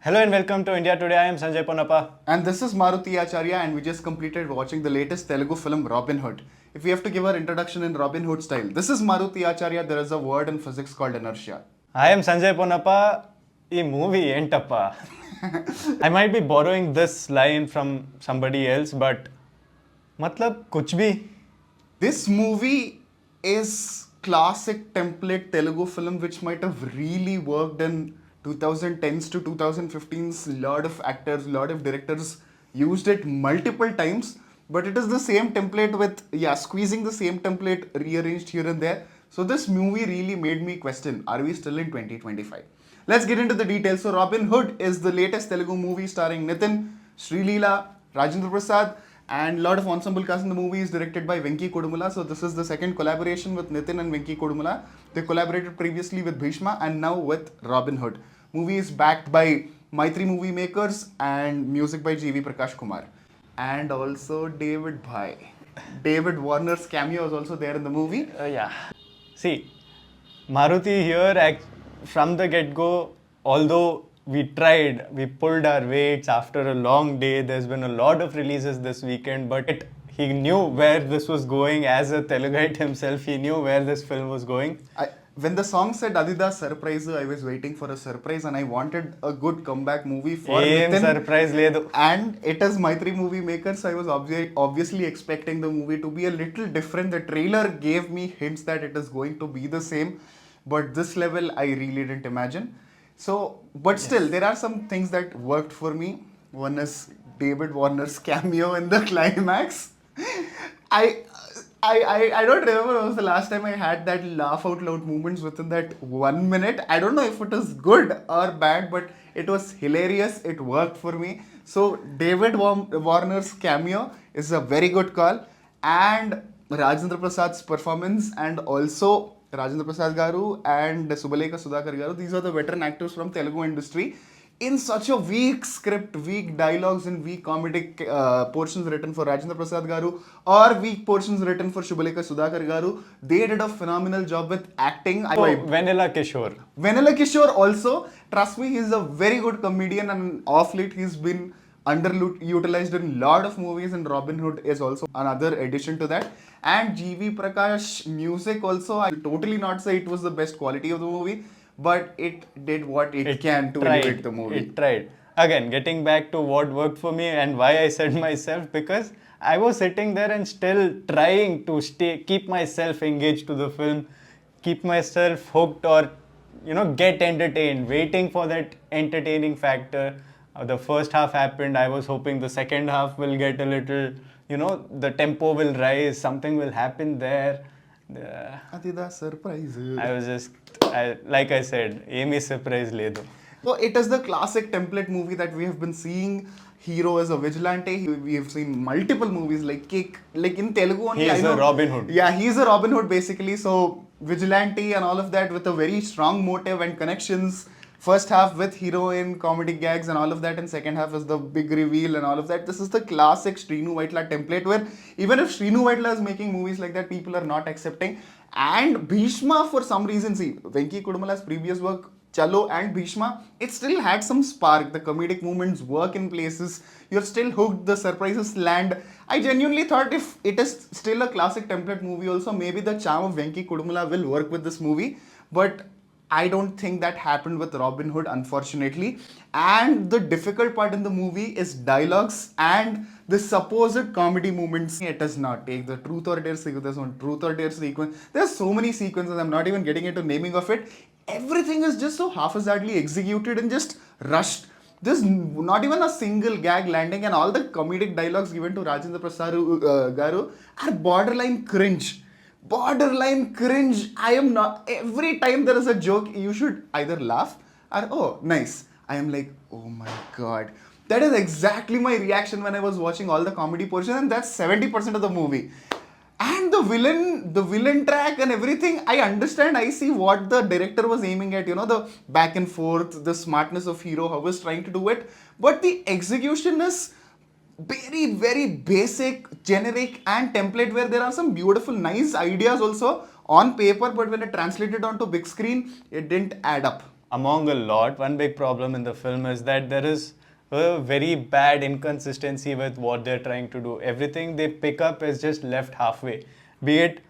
Hello and welcome to India Today. I am Sanjay Ponappa. And this is Maruti Acharya, and we just completed watching the latest Telugu film Robinhood. If we have to give our introduction in Robinhood style, this is Maruti Acharya. There is a word in physics called inertia. I am Sanjay Ponappa. Ee movie entappa. I might be borrowing this line from somebody else, but matlab kuch bhi. This movie is classic template Telugu film which might have really worked in 2010s to 2015s. Lot of actors, lot of directors used it multiple times, but it is the same template with squeezing the same template rearranged here and there. So this movie really made me question, are we still in 2025? Let's get into the details. So Robin Hood is the latest Telugu movie starring Nithin, Sree Leela, Rajendra Prasad, and a lot of ensemble cast in the movie is directed by Venky Kudumula. So this is the second collaboration with Nithin and Venky Kudumula. They collaborated previously with Bhishma and now with Robin Hood. Movie is backed by Maitri Movie Makers and music by G.V. Prakash Kumar. And also David Bhai. David Warner's cameo is also there in the movie. See, Maruti here, from the get-go, although we tried, we pulled our weights after a long day. There's been a lot of releases this weekend, but he knew where this was going. As a Teluguite himself, he knew where this film was going. When the song said Adidas surprise, I was waiting for a surprise and I wanted a good comeback movie for Nithin. Surprise ledu. And it is Maitri Movie Makers, so I was obviously expecting the movie to be a little different. The trailer gave me hints that it is going to be the same, but this level I really didn't imagine. So, but still, there are some things that worked for me. One is David Warner's cameo in the climax. I don't remember when was the last time I had that laugh out loud moments within that 1 minute. I don't know if it is good or bad, but it was hilarious. It worked for me. So David Warner's cameo is a very good call. And Rajendra Prasad's performance, and also Rajendra Prasad Garu and Subaleka Sudhakar Garu. These are the veteran actors from Telugu industry. In such a weak script, weak dialogues and weak comedic portions written for Rajendra Prasad Garu or weak portions written for Subaleka Sudhakar Garu, they did a phenomenal job with acting. Vanilla Kishore. Vanilla Kishore also, trust me, he's a very good comedian, and off late he's been underutilized in a lot of movies, and Robin Hood is also another addition to that. And G.V. Prakash music also, I will totally not say it was the best quality of the movie, but it did what it can to elevate the movie. It tried. Again, getting back to what worked for me and why I said myself, because I was sitting there and still trying to keep myself engaged to the film, keep myself hooked, or get entertained, waiting for that entertaining factor. The first half happened. I was hoping the second half will get a little, the tempo will rise, something will happen there. Adidas surprise. I was just, like I said, Amy surprise ledu. So it is the classic template movie that we have been seeing. Hero as a vigilante. We have seen multiple movies like Kick, like in Telugu only. He's a Robin Hood. Yeah, he's a Robin Hood basically. So vigilante and all of that with a very strong motive and connections. First half with heroine, comedy gags and all of that, and second half is the big reveal and all of that. This is the classic Srinu Vaitla template where even if Srinu Vaitla is making movies like that, people are not accepting. And Bhishma, for some reason, see, Venky Kudumala's previous work, Chalo and Bhishma, it still had some spark. The comedic moments work in places. You're still hooked. The surprises land. I genuinely thought if it is still a classic template movie also, maybe the charm of Venky Kudumula will work with this movie. But I don't think that happened with Robin Hood, unfortunately. And the difficult part in the movie is dialogues and the supposed comedy moments. It does not take the truth or dare sequence. There's one truth or dare sequence. There's so many sequences. I'm not even getting into naming of it. Everything is just so haphazardly executed and just rushed. There's not even a single gag landing, and all the comedic dialogues given to Rajendra Prasad Garu are borderline cringe. Borderline cringe. I am not. Every time there is a joke, you should either laugh or, oh, nice. I am like, oh my god. That is exactly my reaction when I was watching all the comedy portion, and that's 70% of the movie. And the villain track and everything, I understand. I see what the director was aiming at, the back and forth, the smartness of hero, how he's trying to do it. But the execution is very, very basic, generic and template, where there are some beautiful, nice ideas also on paper, but when it translated onto big screen, it didn't add up. among a lot. One big problem in the film is that there is a very bad inconsistency with what they're trying to do. Everything they pick up is just left halfway. Be it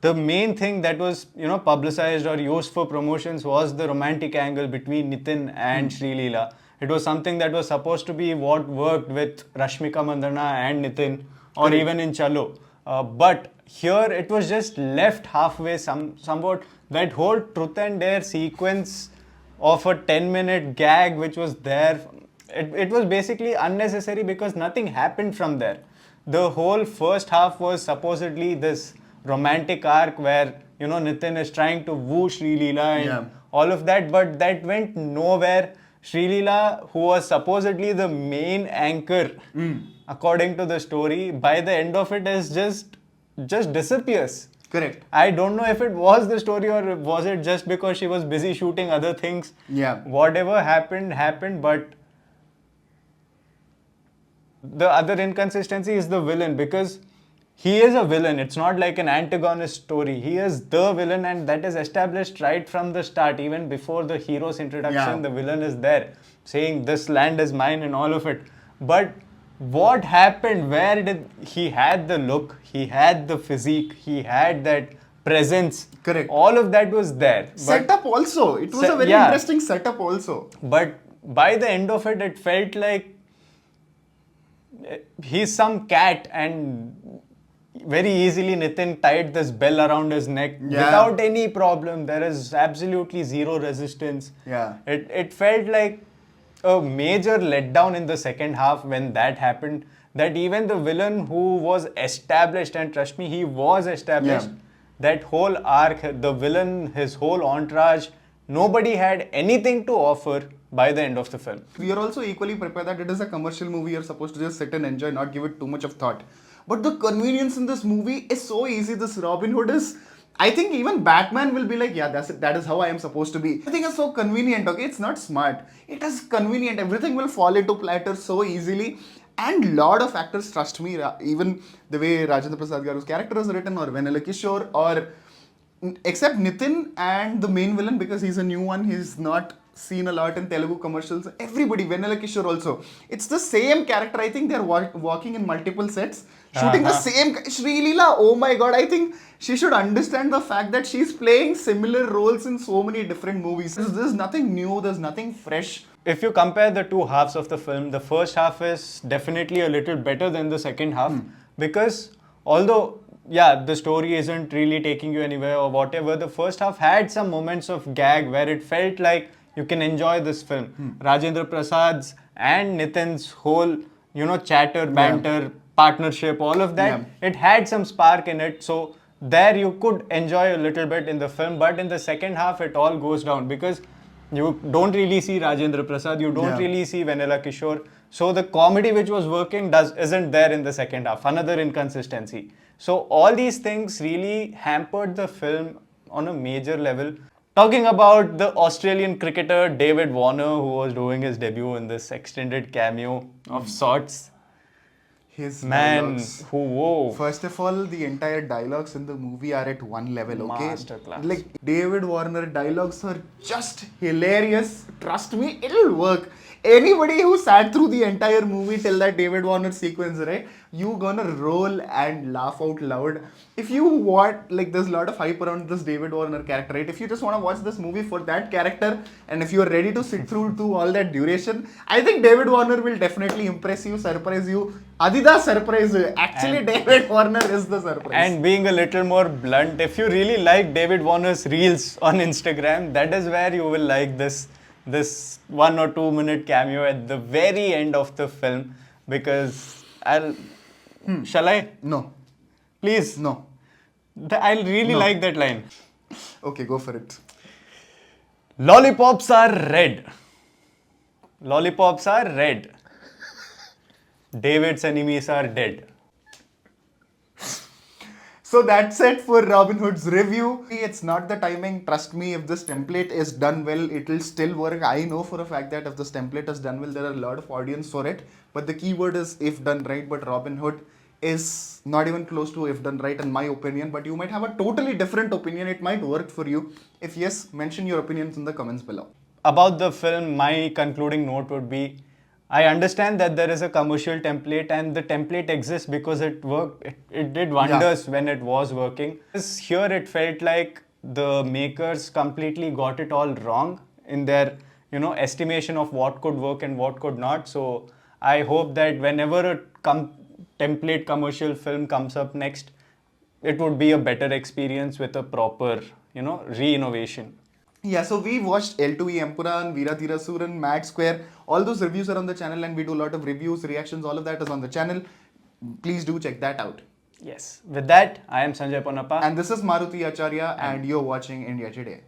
the main thing that was publicized or used for promotions was the romantic angle between Nithin and Sree Leela. It was something that was supposed to be what worked with Rashmika Mandanna and Nithin, or Correct. even in Chalo. But here it was just left halfway. Somewhat that whole truth and dare sequence of a 10-minute gag which was there. It was basically unnecessary because nothing happened from there. The whole first half was supposedly this romantic arc where Nithin is trying to woo Sree Leela and Yeah. all of that, but that went nowhere. Sree Leela, who was supposedly the main anchor, according to the story, by the end of it is just disappears. Correct. I don't know if it was the story or was it just because she was busy shooting other things. Yeah. Whatever happened, but the other inconsistency is the villain, because he is a villain. It's not like an antagonist story. He is the villain, and that is established right from the start. Even before the hero's introduction, Yeah. the villain is there saying this land is mine and all of it. But what happened? Where did he had the look? He had the physique. He had that presence. Correct. All of that was there. But Setup also. It was a very yeah. interesting setup also. But by the end of it felt like he's some cat, and very easily Nithin tied this bell around his neck Yeah. without any problem. There is absolutely zero resistance. Yeah. It felt like a major letdown in the second half when that happened. That even the villain who was established, and trust me, he was established. Yeah. That whole arc, the villain, his whole entourage, nobody had anything to offer by the end of the film. We are also equally prepared that it is a commercial movie. You're supposed to just sit and enjoy, not give it too much of thought. But the convenience in this movie is so easy. This Robinhood is, I think even Batman will be like, yeah, that's it. That is how I am supposed to be. Everything is so convenient, okay? It's not smart. It is convenient. Everything will fall into platter so easily. And lot of actors, trust me, even the way Rajendra Prasad Garu's character is written, or Vanilla Kishore, or except Nithin and the main villain, because he's a new one, he's not seen a lot in Telugu commercials. Everybody, Vanilla Kishore also. It's the same character. I think they're walking in multiple sets, shooting the same. Sree Leela, oh my god, I think she should understand the fact that she's playing similar roles in so many different movies. There's nothing new, there's nothing fresh. If you compare the two halves of the film, the first half is definitely a little better than the second half, because although the story isn't really taking you anywhere or whatever, the first half had some moments of gag where it felt like you can enjoy this film. Rajendra Prasad's and Nithin's whole chatter, banter, partnership, all of that, it had some spark in it. So there you could enjoy a little bit in the film, but in the second half it all goes down because you don't really see Rajendra Prasad, you don't really see Vanilla Kishore. So the comedy which was working isn't there in the second half. Another inconsistency. So all these things really hampered the film on a major level. Talking about the Australian cricketer David Warner, who was doing his debut in this extended cameo of sorts. His Man, dialogues. whoa. First of all, the entire dialogues in the movie are at one level, okay? Masterclass. Like, David Warner dialogues are just hilarious. Trust me, it'll work. Anybody who sat through the entire movie till that David Warner sequence, right? You gonna roll and laugh out loud. If you want, like, there's a lot of hype around this David Warner character, right? If you just want to watch this movie for that character, and if you're ready to sit through to all that duration, I think David Warner will definitely impress you, surprise you. Adida surprise you. Actually, David Warner is the surprise. And being a little more blunt, if you really like David Warner's reels on Instagram, that is where you will like this 1 or 2 minute cameo at the very end of the film, because shall I? No. Please. No. I'll really like that line. Okay, go for it. Lollipops are red. Lollipops are red. David's enemies are dead. So that's it for Robinhood's review. It's not the timing. Trust me, if this template is done well, it will still work. I know for a fact that if this template is done well, there are a lot of audience for it. But the keyword is if done right. But Robinhood is not even close to if done right in my opinion. But you might have a totally different opinion. It might work for you. If yes, mention your opinions in the comments below. about the film, my concluding note would be, I understand that there is a commercial template and the template exists because it worked. It did wonders when it was working. Here it felt like the makers completely got it all wrong in their, estimation of what could work and what could not. So I hope that whenever a template commercial film comes up next, it would be a better experience with a proper, re-innovation. Yeah, so we watched L2E Empuran, Veera Thirasuran, Mad Square. All those reviews are on the channel, and we do a lot of reviews, reactions, all of that is on the channel. Please do check that out. Yes. With that, I am Sanjay Ponappa. And this is Maruti Acharya, and you're watching India Today.